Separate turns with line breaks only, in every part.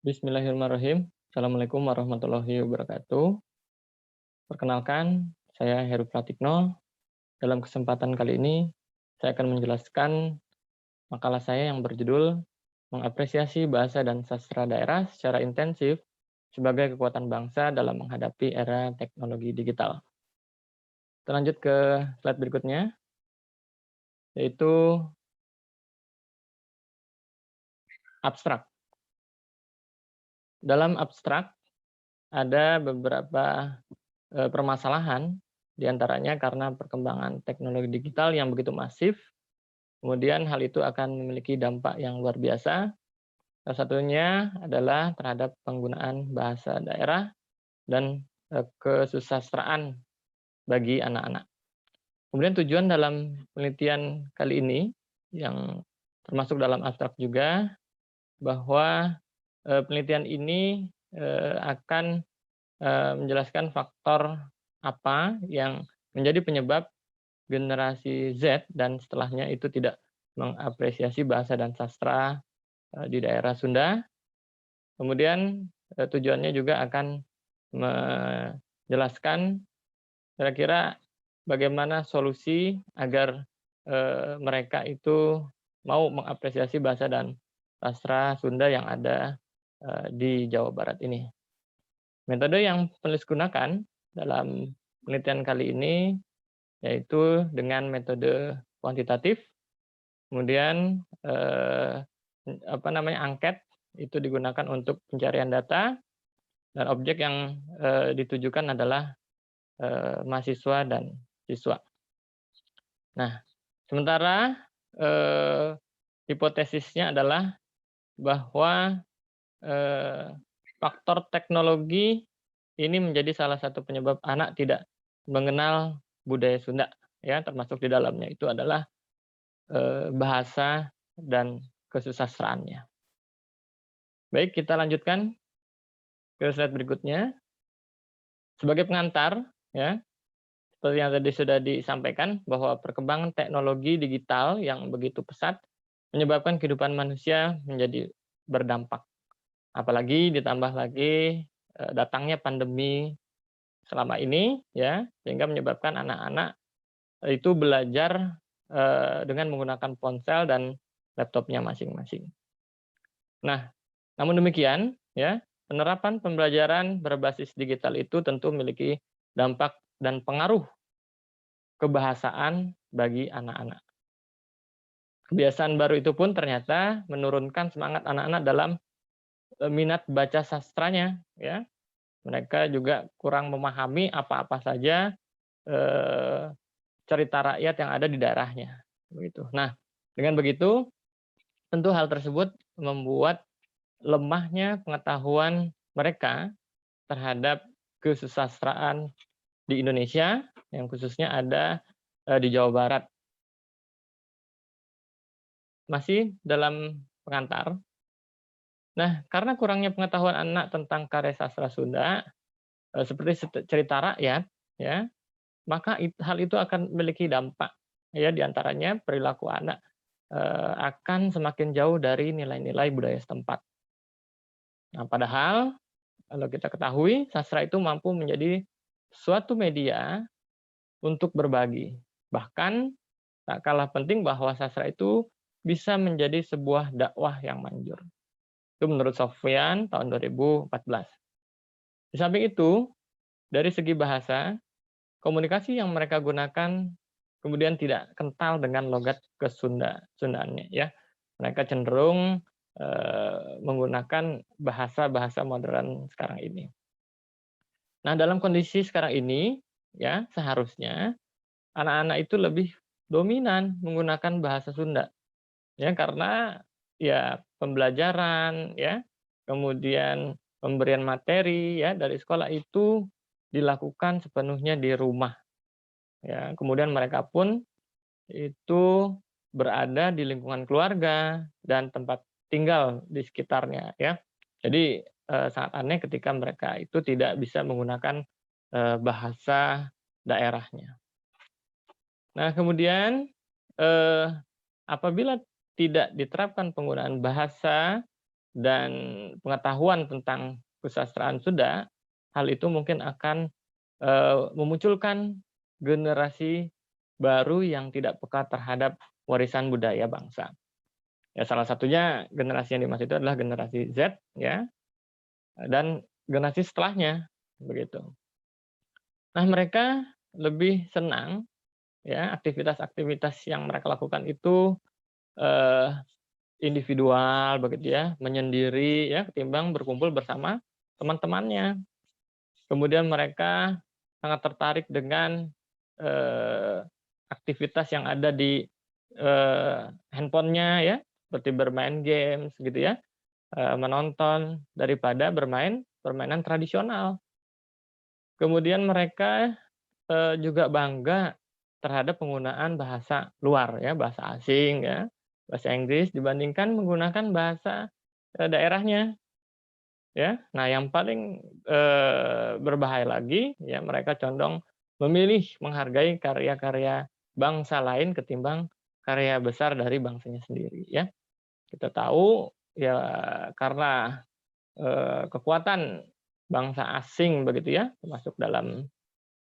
Bismillahirrahmanirrahim. Assalamualaikum warahmatullahi wabarakatuh. Perkenalkan, saya Heru Pratikno. Dalam kesempatan kali ini, saya akan menjelaskan makalah saya yang berjudul Mengapresiasi Bahasa dan Sastra Daerah secara Intensif sebagai Kekuatan Bangsa dalam Menghadapi Era Teknologi Digital. Kita lanjut ke slide berikutnya, yaitu abstrak. Dalam abstrak, ada beberapa permasalahan, diantaranya karena perkembangan teknologi digital yang begitu masif, kemudian hal itu akan memiliki dampak yang luar biasa. Salah satunya adalah terhadap penggunaan bahasa daerah dan kesusastraan bagi anak-anak. Kemudian tujuan dalam penelitian kali ini, yang termasuk dalam abstrak juga, bahwa penelitian ini akan menjelaskan faktor apa yang menjadi penyebab generasi Z dan setelahnya itu tidak mengapresiasi bahasa dan sastra di daerah Sunda. Kemudian tujuannya juga akan menjelaskan kira-kira bagaimana solusi agar mereka itu mau mengapresiasi bahasa dan sastra Sunda yang ada di Jawa Barat ini. Metode yang penulis gunakan dalam penelitian kali ini yaitu dengan metode kuantitatif, kemudian angket itu digunakan untuk pencarian data, dan objek yang ditujukan adalah mahasiswa dan siswa. Nah, sementara hipotesisnya adalah bahwa faktor teknologi ini menjadi salah satu penyebab anak tidak mengenal budaya Sunda, ya, termasuk di dalamnya itu adalah bahasa dan kesusastraannya. Baik, kita lanjutkan ke slide berikutnya. Sebagai pengantar, ya, seperti yang tadi sudah disampaikan bahwa perkembangan teknologi digital yang begitu pesat menyebabkan kehidupan manusia menjadi berdampak. Apalagi ditambah lagi datangnya pandemi selama ini, ya, sehingga menyebabkan anak-anak itu belajar dengan menggunakan ponsel dan laptopnya masing-masing. Nah, namun demikian, ya, penerapan pembelajaran berbasis digital itu tentu memiliki dampak dan pengaruh kebahasaan bagi anak-anak. Kebiasaan baru itu pun ternyata menurunkan semangat anak-anak dalam minat baca sastranya, ya. Mereka juga kurang memahami apa-apa saja cerita rakyat yang ada di daerahnya, begitu. Nah, dengan begitu tentu hal tersebut membuat lemahnya pengetahuan mereka terhadap kesusastraan di Indonesia, yang khususnya ada di Jawa Barat. Masih dalam pengantar. Nah, karena kurangnya pengetahuan anak tentang karya sastra Sunda, seperti cerita rakyat, ya, maka hal itu akan memiliki dampak, ya, diantaranya perilaku anak akan semakin jauh dari nilai-nilai budaya setempat. Nah, padahal kalau kita ketahui, sastra itu mampu menjadi suatu media untuk berbagi. Bahkan tak kalah penting bahwa sastra itu bisa menjadi sebuah dakwah yang manjur. Itu menurut Sofyan tahun 2014. Di samping itu, dari segi bahasa, komunikasi yang mereka gunakan kemudian tidak kental dengan logat Kesundaannya, ya. Mereka cenderung menggunakan bahasa-bahasa modern sekarang ini. Nah, dalam kondisi sekarang ini, ya, seharusnya anak-anak itu lebih dominan menggunakan bahasa Sunda, ya, karena ya pembelajaran, ya, kemudian pemberian materi, ya, dari sekolah itu dilakukan sepenuhnya di rumah, ya. Kemudian mereka pun itu berada di lingkungan keluarga dan tempat tinggal di sekitarnya, ya. Jadi sangat aneh ketika mereka itu tidak bisa menggunakan bahasa daerahnya. Nah, kemudian apabila tidak diterapkan penggunaan bahasa dan pengetahuan tentang kesusastraan Sunda, hal itu mungkin akan memunculkan generasi baru yang tidak peka terhadap warisan budaya bangsa. Ya, salah satunya generasi yang dimaksud itu adalah generasi Z, ya, dan generasi setelahnya, begitu. Nah, mereka lebih senang, ya, aktivitas-aktivitas yang mereka lakukan itu eh, individual, begitu ya, menyendiri, ya, ketimbang berkumpul bersama teman-temannya. Kemudian mereka sangat tertarik dengan eh, aktivitas yang ada di handphonenya, ya, seperti bermain games, gitu ya, menonton daripada bermain permainan tradisional. Kemudian mereka juga bangga terhadap penggunaan bahasa luar, ya, bahasa asing, ya, bahasa Inggris dibandingkan menggunakan bahasa daerahnya, ya. Nah, yang paling berbahaya lagi, ya, mereka condong memilih menghargai karya-karya bangsa lain ketimbang karya besar dari bangsanya sendiri, ya. Kita tahu, ya, karena kekuatan bangsa asing, begitu ya, termasuk dalam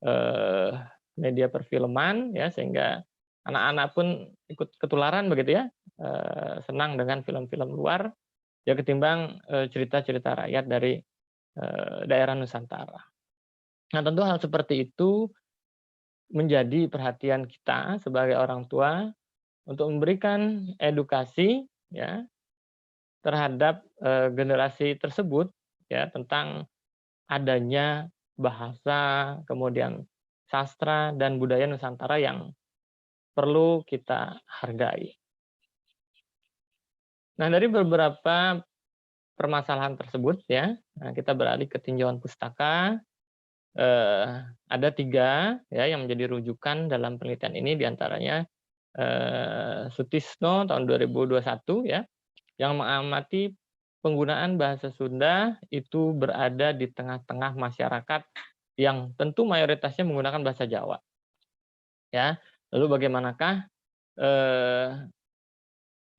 eh, media perfilman, ya, sehingga anak-anak pun ikut ketularan, begitu ya, senang dengan film-film luar, ya, ketimbang cerita-cerita rakyat dari daerah Nusantara. Nah, tentu hal seperti itu menjadi perhatian kita sebagai orang tua untuk memberikan edukasi, ya, terhadap generasi tersebut, ya, tentang adanya bahasa, kemudian sastra dan budaya Nusantara yang perlu kita hargai. Nah, dari beberapa permasalahan tersebut, ya, nah, kita beralih ke tinjauan pustaka. Ada 3, ya, yang menjadi rujukan dalam penelitian ini, diantaranya Sutisno tahun 2021, ya, yang mengamati penggunaan bahasa Sunda itu berada di tengah-tengah masyarakat yang tentu mayoritasnya menggunakan bahasa Jawa, ya. Lalu bagaimanakah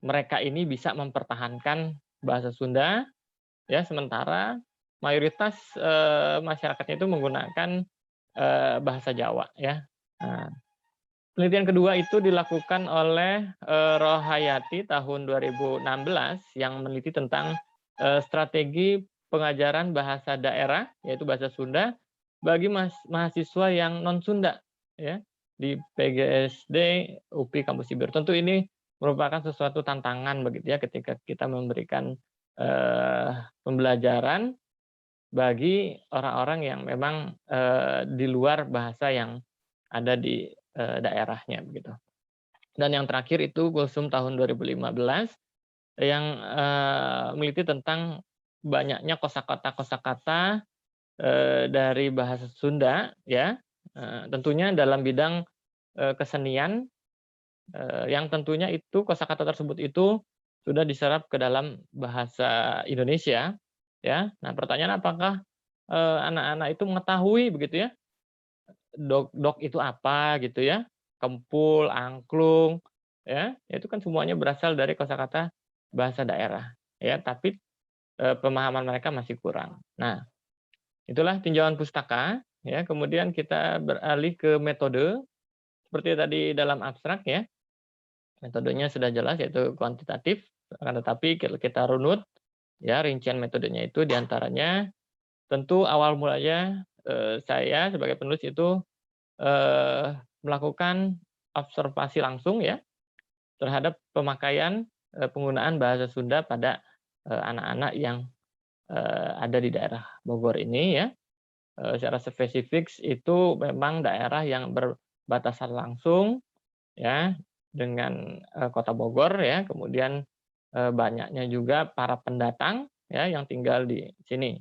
mereka ini bisa mempertahankan bahasa Sunda, ya, sementara mayoritas masyarakatnya itu menggunakan bahasa Jawa, ya. Nah, penelitian kedua itu dilakukan oleh Rohayati tahun 2016 yang meneliti tentang strategi pengajaran bahasa daerah, yaitu bahasa Sunda, bagi mahasiswa yang non Sunda, ya, di PGSD UPI Kampus Sibir. Tentu ini merupakan sesuatu tantangan, begitu ya, ketika kita memberikan pembelajaran bagi orang-orang yang memang di luar bahasa yang ada di daerahnya, begitu. Dan yang terakhir itu Gulsum tahun 2015 yang meneliti tentang banyaknya kosakata-kosakata dari bahasa Sunda, ya, tentunya dalam bidang kesenian, yang tentunya itu kosakata tersebut itu sudah diserap ke dalam bahasa Indonesia, ya. Nah, pertanyaan apakah anak-anak itu mengetahui, begitu ya, dok itu apa, gitu ya, kempul, angklung, ya, itu kan semuanya berasal dari kosakata bahasa daerah, ya, tapi pemahaman mereka masih kurang. Nah, itulah tinjauan pustaka, ya. Kemudian kita beralih ke metode, seperti tadi dalam abstrak, ya, metodenya sudah jelas yaitu kuantitatif, akan tetapi kita runut, ya, rincian metodenya itu diantaranya tentu awal mulanya saya sebagai penulis itu melakukan observasi langsung, ya, terhadap pemakaian penggunaan bahasa Sunda pada anak-anak yang ada di daerah Bogor ini, ya. Secara spesifik itu memang daerah yang berbatasan langsung, ya, dengan Kota Bogor, ya, kemudian banyaknya juga para pendatang, ya, yang tinggal di sini.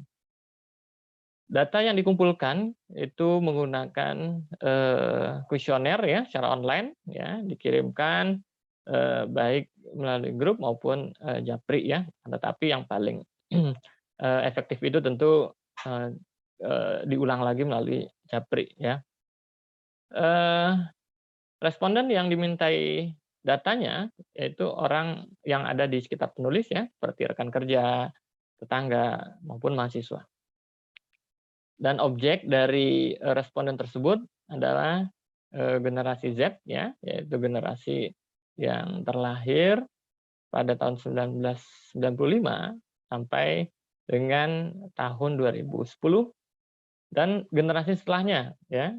Data yang dikumpulkan itu menggunakan kuesioner, ya, secara online, ya, dikirimkan baik melalui grup maupun japri, ya. Tetapi yang paling efektif itu tentu diulang lagi melalui japri, ya. Responden yang dimintai datanya yaitu orang yang ada di sekitar penulis, ya, seperti rekan kerja, tetangga, maupun mahasiswa. Dan objek dari responden tersebut adalah generasi Z, ya, yaitu generasi yang terlahir pada tahun 1995 sampai dengan tahun 2010, dan generasi setelahnya, ya,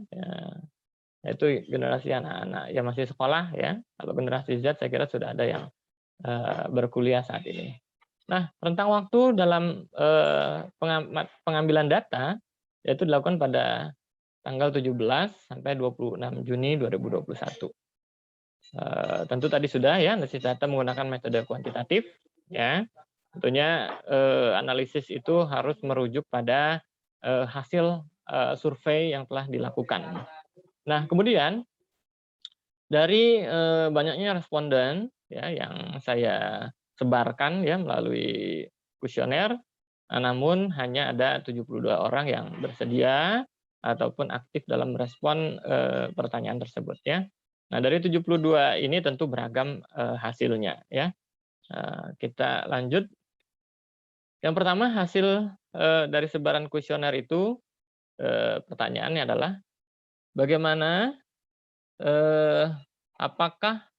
yaitu generasi anak-anak yang masih sekolah, ya. Kalau generasi Z saya kira sudah ada yang berkuliah saat ini. Nah, rentang waktu dalam pengambilan data yaitu dilakukan pada tanggal 17 sampai 26 Juni 2021. Tentu tadi sudah, ya, analisis data menggunakan metode kuantitatif, ya. Tentunya analisis itu harus merujuk pada hasil survei yang telah dilakukan. Nah, kemudian dari banyaknya responden, ya, yang saya sebarkan, ya, melalui kuesioner, namun hanya ada 72 orang yang bersedia ataupun aktif dalam merespon pertanyaan tersebut, ya. Nah, dari 72 ini tentu beragam hasilnya, ya. Kita lanjut. Yang pertama, hasil dari sebaran kuesioner itu, pertanyaannya adalah bagaimana, apakah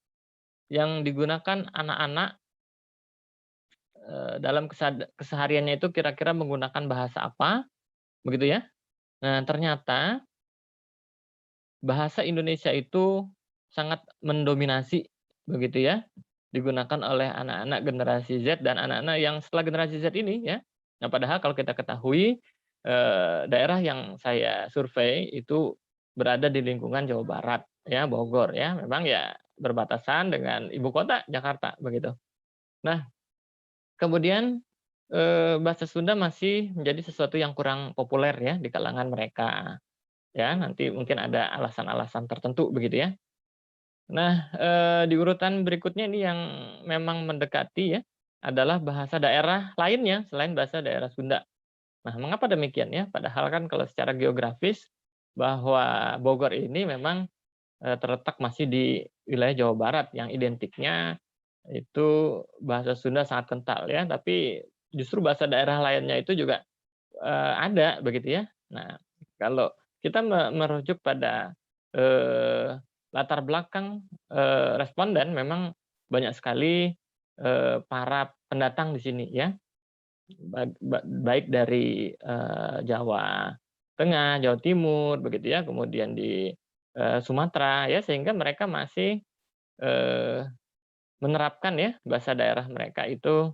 yang digunakan anak-anak dalam kesehariannya itu kira-kira menggunakan bahasa apa, begitu ya. Nah, ternyata bahasa Indonesia itu sangat mendominasi, begitu ya, digunakan oleh anak-anak generasi Z dan anak-anak yang setelah generasi Z ini, ya. Nah, padahal kalau kita ketahui, daerah yang saya survei itu berada di lingkungan Jawa Barat, ya, Bogor, ya, memang ya berbatasan dengan ibu kota Jakarta, begitu. Nah, kemudian, bahasa Sunda masih menjadi sesuatu yang kurang populer, ya, di kalangan mereka, ya, nanti mungkin ada alasan-alasan tertentu begitu, ya. Nah, di urutan berikutnya ini yang memang mendekati, ya, adalah bahasa daerah lainnya selain bahasa daerah Sunda. Nah, mengapa demikian, ya? Padahal kan kalau secara geografis bahwa Bogor ini memang terletak masih di wilayah Jawa Barat yang identiknya itu bahasa Sunda sangat kental, ya, tapi justru bahasa daerah lainnya itu juga ada begitu, ya. Nah, kalau kita merujuk pada latar belakang responden, memang banyak sekali para pendatang di sini, ya, baik dari Jawa Tengah, Jawa Timur, begitu ya, kemudian di Sumatera, ya, sehingga mereka masih eh, menerapkan, ya, bahasa daerah mereka itu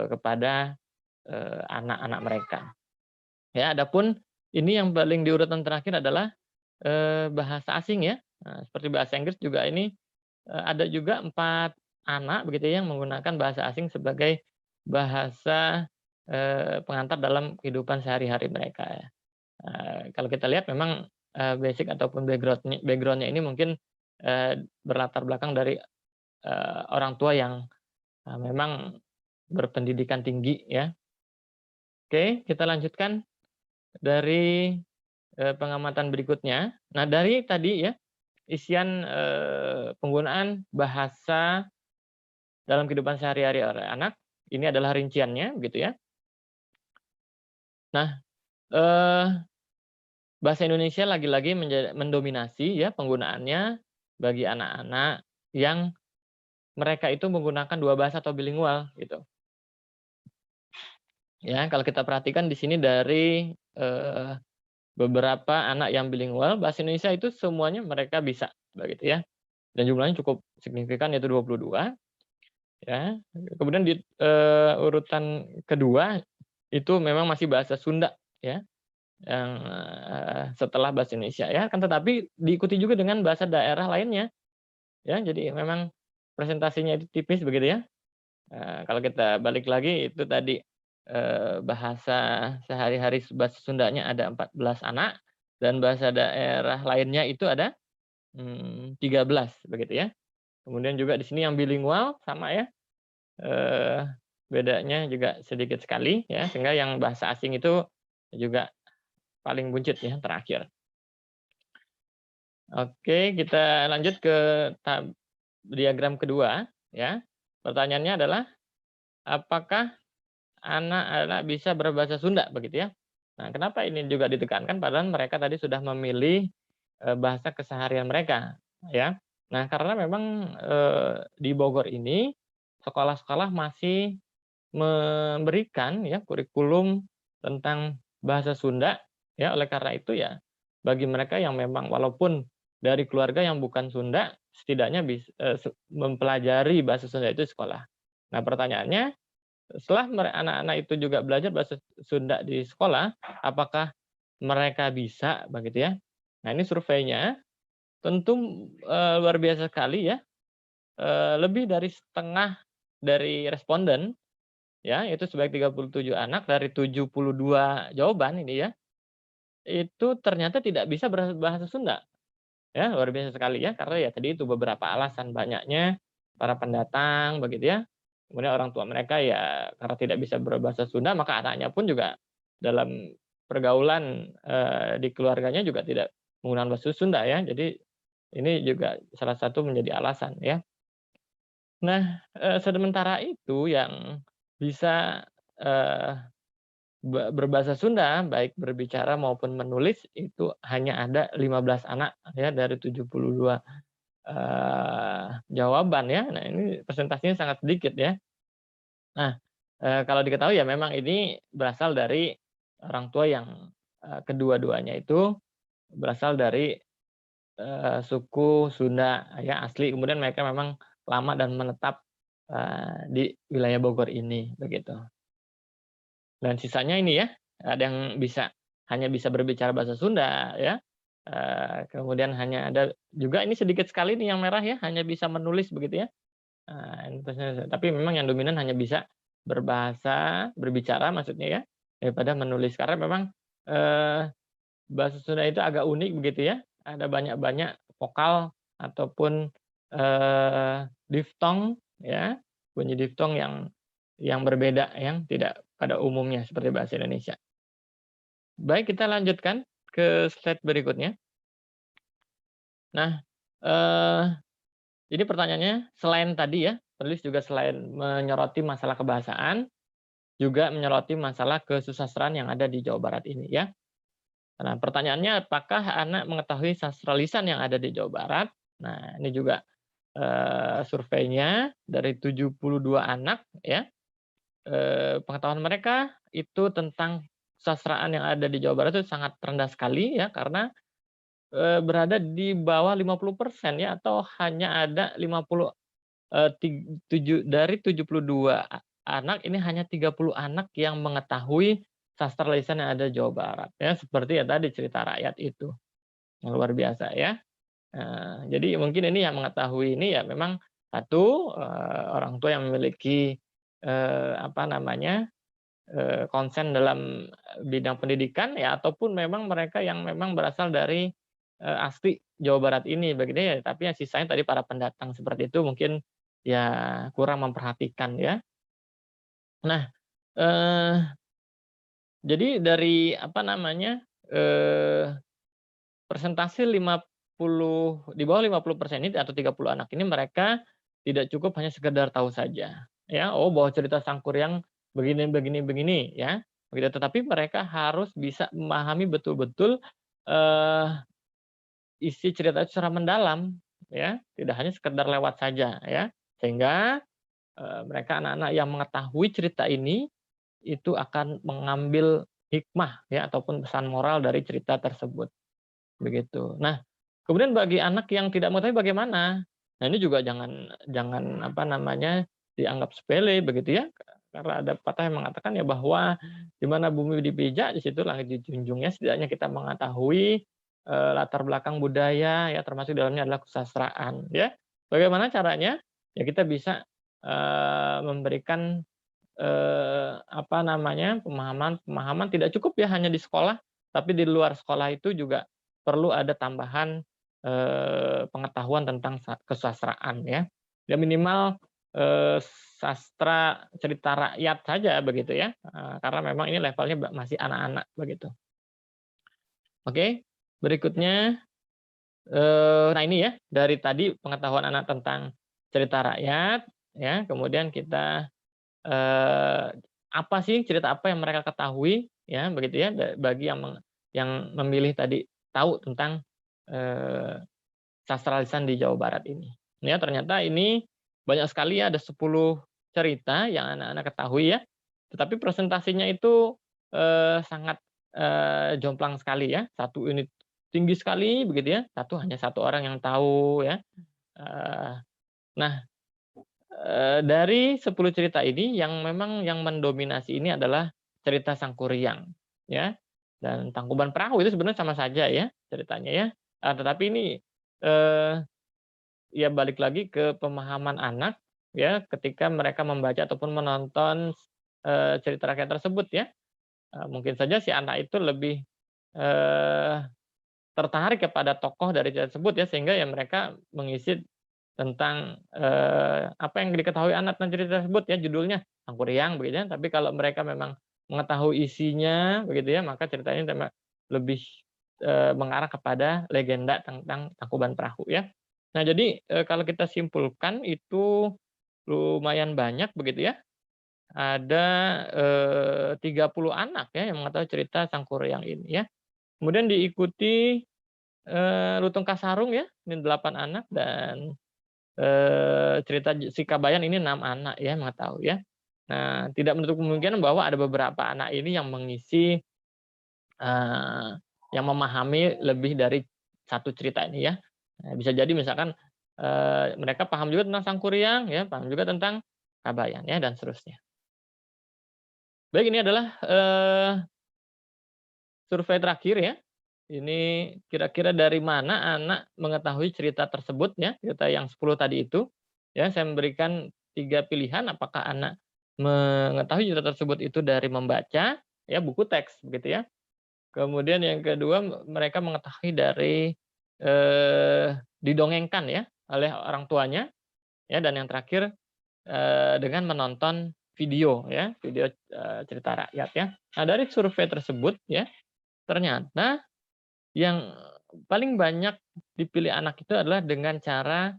kepada anak-anak mereka. Ya, adapun ini yang paling di urutan terakhir adalah bahasa asing, ya. Nah, seperti bahasa Inggris juga ini ada juga 4 anak begitu ya yang menggunakan bahasa asing sebagai bahasa pengantar dalam kehidupan sehari-hari mereka, ya. Kalau kita lihat memang basic ataupun background-nya ini mungkin berlatar belakang dari orang tua yang memang berpendidikan tinggi, ya. Oke, kita lanjutkan dari pengamatan berikutnya. Nah, dari tadi, ya, isian penggunaan bahasa dalam kehidupan sehari-hari oleh anak, ini adalah rinciannya, begitu ya. Nah, eh, bahasa Indonesia lagi-lagi mendominasi, ya, penggunaannya bagi anak-anak yang mereka itu menggunakan 2 bahasa atau bilingual, gitu. Ya, kalau kita perhatikan di sini dari beberapa anak yang bilingual, bahasa Indonesia itu semuanya mereka bisa, begitu ya. Dan jumlahnya cukup signifikan yaitu 22, ya. Kemudian di urutan kedua itu memang masih bahasa Sunda, ya, yang setelah bahasa Indonesia, ya. Kan tetapi diikuti juga dengan bahasa daerah lainnya, ya. Jadi memang presentasinya itu tipis begitu ya. Kalau kita balik lagi itu tadi bahasa sehari-hari bahasa Sundanya ada 14 anak dan bahasa daerah lainnya itu ada 13 begitu ya. Kemudian juga di sini yang bilingual sama ya, bedanya juga sedikit sekali ya, sehingga yang bahasa asing itu juga paling buncit ya terakhir. Oke, kita lanjut ke diagram kedua ya. Pertanyaannya adalah apakah anak-anak bisa berbahasa Sunda begitu ya. Nah, kenapa ini juga ditekankan padahal mereka tadi sudah memilih, bahasa keseharian mereka ya. Nah, karena memang, di Bogor ini sekolah-sekolah masih memberikan ya kurikulum tentang bahasa Sunda ya, oleh karena itu ya bagi mereka yang memang walaupun dari keluarga yang bukan Sunda setidaknya mempelajari bahasa Sunda itu di sekolah. Nah, pertanyaannya setelah anak-anak itu juga belajar bahasa Sunda di sekolah, apakah mereka bisa begitu ya? Nah, ini surveinya tentu, luar biasa sekali ya, lebih dari setengah dari responden ya, itu sebanyak 37 anak dari 72 jawaban ini ya, itu ternyata tidak bisa berbahasa Sunda. Ya, luar biasa sekali ya, karena ya tadi itu beberapa alasan, banyaknya para pendatang begitu ya. Kemudian orang tua mereka ya karena tidak bisa berbahasa Sunda, maka anaknya pun juga dalam pergaulan, di keluarganya juga tidak menggunakan bahasa Sunda ya. Jadi ini juga salah satu menjadi alasan ya. Nah, sementara itu yang bisa, eee, berbahasa Sunda, baik berbicara maupun menulis itu hanya ada 15 anak ya dari 72 jawaban ya. Nah, ini persentasenya sangat sedikit ya. Nah, kalau diketahui ya memang ini berasal dari orang tua yang, kedua-duanya itu berasal dari, suku Sunda ya asli, kemudian mereka memang lama dan menetap, di wilayah Bogor ini, begitu. Dan sisanya ini ya, ada yang hanya bisa berbicara bahasa Sunda ya, kemudian hanya ada juga ini sedikit sekali nih yang merah ya, hanya bisa menulis begitu ya. Ini tapi memang yang dominan hanya bisa berbicara maksudnya ya, daripada menulis. Karena memang, eee, bahasa Sunda itu agak unik begitu ya, ada banyak-banyak vokal ataupun, diftong ya, bunyi diftong yang berbeda yang tidak pada umumnya seperti bahasa Indonesia. Baik, kita lanjutkan ke slide berikutnya. Nah, eee jadi pertanyaannya, selain tadi ya, penulis juga selain menyoroti masalah kebahasaan, juga menyoroti masalah kesusastraan yang ada di Jawa Barat ini ya. Nah, pertanyaannya apakah anak mengetahui sastra lisan yang ada di Jawa Barat? Nah, ini juga, surveinya dari 72 anak ya, pengetahuan mereka itu tentang kesusastraan yang ada di Jawa Barat itu sangat rendah sekali ya, karena berada di bawah 50% ya, atau hanya ada 50 Eee, tig tujuh dari 72 anak, ini hanya 30 anak yang mengetahui sastra lisan yang ada di Jawa Barat, ya, seperti yang tadi cerita rakyat itu, yang luar biasa ya. Jadi mungkin ini yang mengetahui ini ya memang satu, orang tua yang memiliki, apa namanya, konsen dalam bidang pendidikan ya, ataupun memang mereka yang memang berasal dari, asli Jawa Barat ini begitu ya, tapi yang sisanya tadi para pendatang seperti itu mungkin ya kurang memperhatikan ya. Nah, eee, jadi dari apa namanya, persentase 50 di bawah 50% ini atau 30 anak ini mereka tidak cukup hanya sekedar tahu saja, ya, oh bahwa cerita Sangkuriang begini begini begini ya, begitu. Tetapi mereka harus bisa memahami betul-betul, eee, isi cerita itu secara mendalam, ya, tidak hanya sekedar lewat saja ya. Sehingga, mereka anak-anak yang mengetahui cerita ini, itu akan mengambil hikmah ya ataupun pesan moral dari cerita tersebut. Begitu. Nah, kemudian bagi anak yang tidak mengetahui bagaimana? Nah, ini juga jangan jangan apa namanya, dianggap sepele begitu ya, karena ada pepatah yang mengatakan ya bahwa, "Di mana bumi dipijak, di situ langit dijunjung." Ya, setidaknya kita mengetahui, latar belakang budaya ya, termasuk dalamnya adalah kesusastraan ya. Bagaimana caranya? Ya kita bisa, memberikan apa namanya, pemahaman tidak cukup ya hanya di sekolah, tapi di luar sekolah itu juga perlu ada tambahan, pengetahuan tentang kesusastraan ya. Ya minimal, sastra cerita rakyat saja begitu ya, karena memang ini levelnya masih anak-anak begitu. Oke, berikutnya, nah ini ya, dari tadi pengetahuan anak tentang cerita rakyat ya, kemudian kita Eee, apa sih, cerita apa yang mereka ketahui, ya, begitu ya, bagi yang memilih tadi tahu tentang, eee, sastra lisan di Jawa Barat ini. Ya, ternyata ini banyak sekali ya, ada 10 cerita yang anak-anak ketahui ya, tetapi presentasinya itu, sangat, jomplang sekali ya, satu unit tinggi sekali begitu ya, hanya satu orang yang tahu ya. Eee, nah, dari 10 cerita ini yang memang yang mendominasi ini adalah cerita Sangkuriang, ya, dan Tangkuban Perahu itu sebenarnya sama saja ya ceritanya ya, tetapi ini, eee, ya balik lagi ke pemahaman anak ya ketika mereka membaca ataupun menonton, cerita rakyat tersebut ya. Mungkin saja si anak itu lebih, eee, tertarik kepada tokoh dari cerita tersebut ya sehingga ya mereka mengisi tentang, apa yang diketahui anak tentang cerita tersebut ya, judulnya Sangkuriang begitu ya, tapi kalau mereka memang mengetahui isinya begitu ya, maka ceritanya lebih, mengarah kepada legenda tentang Tangkuban Perahu ya. Nah jadi, kalau kita simpulkan itu lumayan banyak begitu ya, ada, 30 anak ya yang mengetahui cerita Sangkuriang ini ya. Kemudian diikuti, Lutung Kasarung ya, ini 8 anak dan cerita Sikabayan ini 6 anak ya mengetahui ya. Nah, tidak menutup kemungkinan bahwa ada beberapa anak ini yang mengisi, eee, yang memahami lebih dari satu cerita ini ya. Bisa jadi misalkan, mereka paham juga tentang Sangkuriang ya, paham juga tentang Kabayan ya, dan seterusnya. Baik, ini adalah, survei terakhir ya. Ini kira-kira dari mana anak mengetahui cerita tersebut ya, cerita yang 10 tadi itu. Ya, saya memberikan 3 pilihan, apakah anak mengetahui cerita tersebut itu dari membaca, ya buku teks begitu ya. Kemudian yang kedua mereka mengetahui dari, didongengkan ya oleh orang tuanya, ya dan yang terakhir, dengan menonton video ya, video, cerita rakyat ya. Nah dari survei tersebut ya, ternyata yang paling banyak dipilih anak itu adalah dengan cara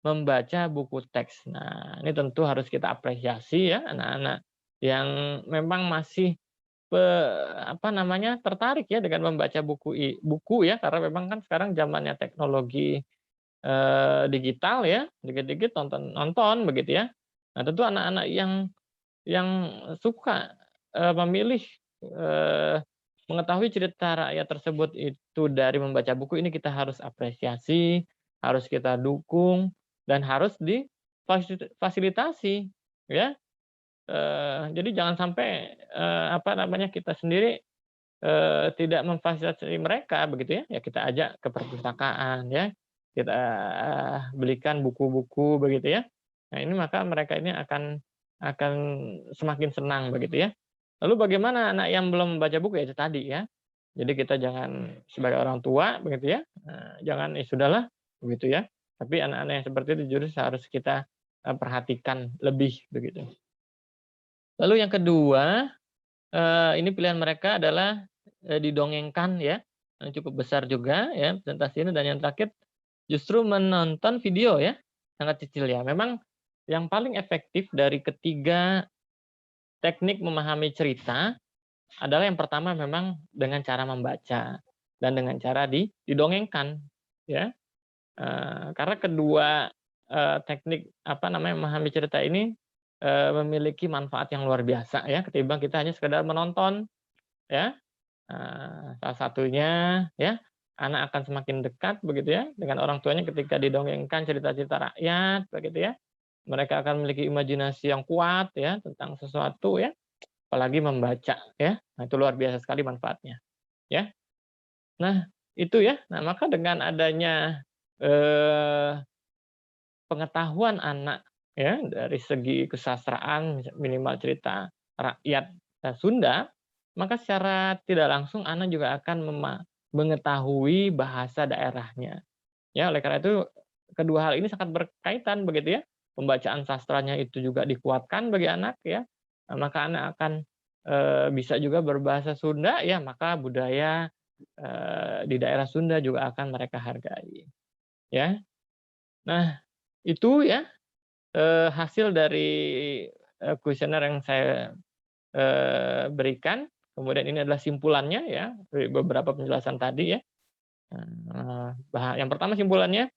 membaca buku teks. Nah, ini tentu harus kita apresiasi ya anak-anak yang memang masih apa namanya, tertarik ya dengan membaca buku ya, karena memang kan sekarang zamannya teknologi, digital ya, dikit-dikit nonton nonton begitu ya. Nah, tentu anak-anak yang suka, memilih, eee, mengetahui cerita rakyat tersebut itu dari membaca buku ini kita harus apresiasi, harus kita dukung, dan harus fasilitasi ya. Jadi jangan sampai, apa namanya, kita sendiri, tidak memfasilitasi mereka begitu ya, ya kita ajak ke perpustakaan ya, kita belikan buku-buku begitu ya. Nah ini maka mereka ini akan semakin senang begitu ya. Lalu bagaimana anak yang belum membaca buku, ya itu tadi ya. Jadi kita jangan sebagai orang tua begitu ya, jangan, "Ya sudahlah," begitu ya. Tapi anak-anak yang seperti itu justru harus kita, perhatikan lebih begitu. Lalu yang kedua, ini pilihan mereka adalah, didongengkan ya, yang cukup besar juga ya presentasi ini, dan yang terakhir justru menonton video ya, sangat kecil ya. Memang yang paling efektif dari ketiga teknik memahami cerita adalah yang pertama memang dengan cara membaca dan dengan cara didongengkan ya. Karena kedua, teknik apa namanya, memahami cerita ini, memiliki manfaat yang luar biasa ya ketimbang kita hanya sekedar menonton ya. Salah satunya ya, anak akan semakin dekat begitu ya dengan orang tuanya ketika didongengkan cerita-cerita rakyat begitu ya. Mereka akan memiliki imajinasi yang kuat ya tentang sesuatu ya, apalagi membaca ya. Nah itu luar biasa sekali manfaatnya ya. Nah itu ya, nah maka dengan adanya, eee, pengetahuan anak ya dari segi kesastraan minimal cerita rakyat, Sunda, maka secara tidak langsung anak juga akan mengetahui bahasa daerahnya. Ya, oleh karena itu kedua hal ini sangat berkaitan begitu ya. Pembacaan sastranya itu juga dikuatkan bagi anak ya, maka anak akan, bisa juga berbahasa Sunda ya, maka budaya, di daerah Sunda juga akan mereka hargai, ya. Nah, itu ya, hasil dari, kuesioner yang saya berikan. Kemudian ini adalah simpulannya ya, dari beberapa penjelasan tadi ya. Yang pertama simpulannya,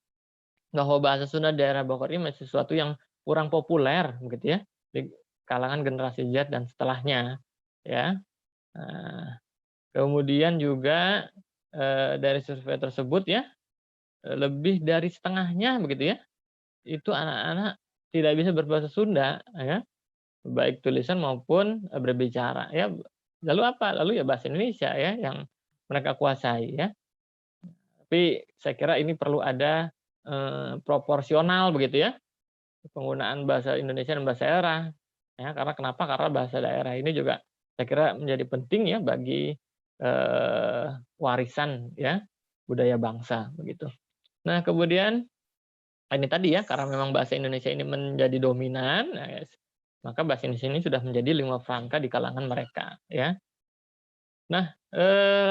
bahwa bahasa Sunda daerah Bogor ini masih sesuatu yang kurang populer begitu ya, di kalangan generasi Z dan setelahnya, ya. Nah, kemudian juga, dari survei tersebut ya, lebih dari setengahnya begitu ya, itu anak-anak tidak bisa berbahasa Sunda ya, baik tulisan maupun, berbicara ya. Lalu apa? Lalu ya bahasa Indonesia ya yang mereka kuasai ya. Tapi saya kira ini perlu ada, proporsional begitu ya, penggunaan bahasa Indonesia dan bahasa daerah. Ya, karena kenapa? Karena bahasa daerah ini juga saya kira menjadi penting ya bagi, warisan ya, budaya bangsa begitu. Nah kemudian, ini tadi ya, karena memang bahasa Indonesia ini menjadi dominan, nah maka bahasa Indonesia ini sudah menjadi lingua franca di kalangan mereka ya. Nah,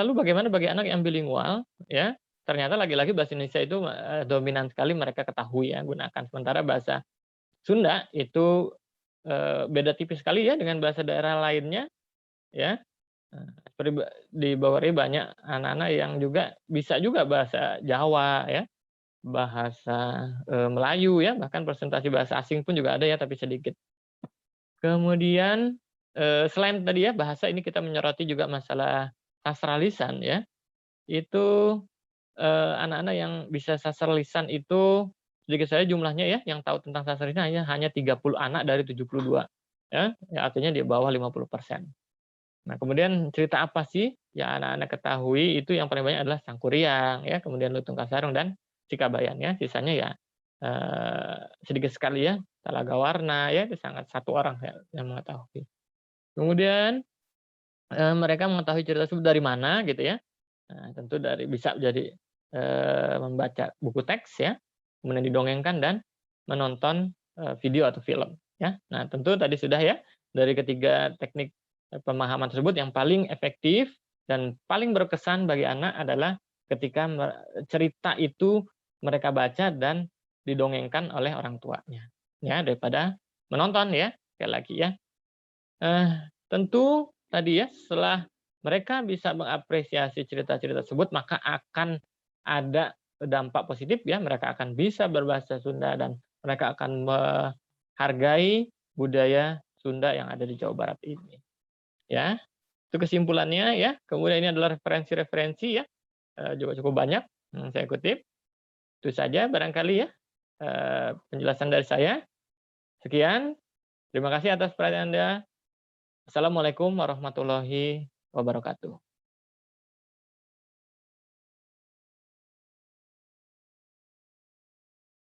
lalu bagaimana bagi anak yang bilingual ya, ternyata lagi-lagi bahasa Indonesia itu, dominan sekali mereka ketahui ya gunakan, sementara bahasa Sunda itu, beda tipis sekali ya dengan bahasa daerah lainnya ya, seperti di Bogor ini banyak anak-anak yang juga bisa juga bahasa Jawa ya, bahasa, Melayu ya, bahkan presentasi bahasa asing pun juga ada ya, tapi sedikit. Kemudian, selain tadi ya bahasa, ini kita menyoroti juga masalah sastra lisan ya, itu, anak-anak yang bisa sastra lisan itu sedikit saja jumlahnya ya, yang tahu tentang sastra lisan hanya 30 anak dari 72 ya, ya artinya di bawah 50%. Nah kemudian cerita apa sih yang anak-anak ketahui itu yang paling banyak adalah Sangkuriang ya, kemudian Lutung Kasarung dan Sikabayan ya, sisanya ya, sedikit sekali ya, Talaga Warna ya, itu sangat satu orang ya yang mengetahui. Kemudian, mereka mengetahui cerita tersebut dari mana gitu ya, nah tentu dari bisa jadi, membaca buku teks ya, kemudian didongengkan dan menonton, video atau film ya. Nah tentu tadi sudah ya, dari ketiga teknik, pemahaman tersebut yang paling efektif dan paling berkesan bagi anak adalah ketika cerita itu mereka baca dan didongengkan oleh orang tuanya, ya daripada menonton ya, sekali lagi ya. Tentu tadi ya, setelah mereka bisa mengapresiasi cerita-cerita tersebut, maka akan ada dampak positif ya, mereka akan bisa berbahasa Sunda dan mereka akan menghargai budaya Sunda yang ada di Jawa Barat ini, ya. Itu kesimpulannya ya, kemudian ini adalah referensi-referensi ya, juga cukup banyak yang saya kutip. Itu saja barangkali ya, penjelasan dari saya. Sekian, terima kasih atas perhatian Anda. Assalamualaikum warahmatullahi wabarakatuh.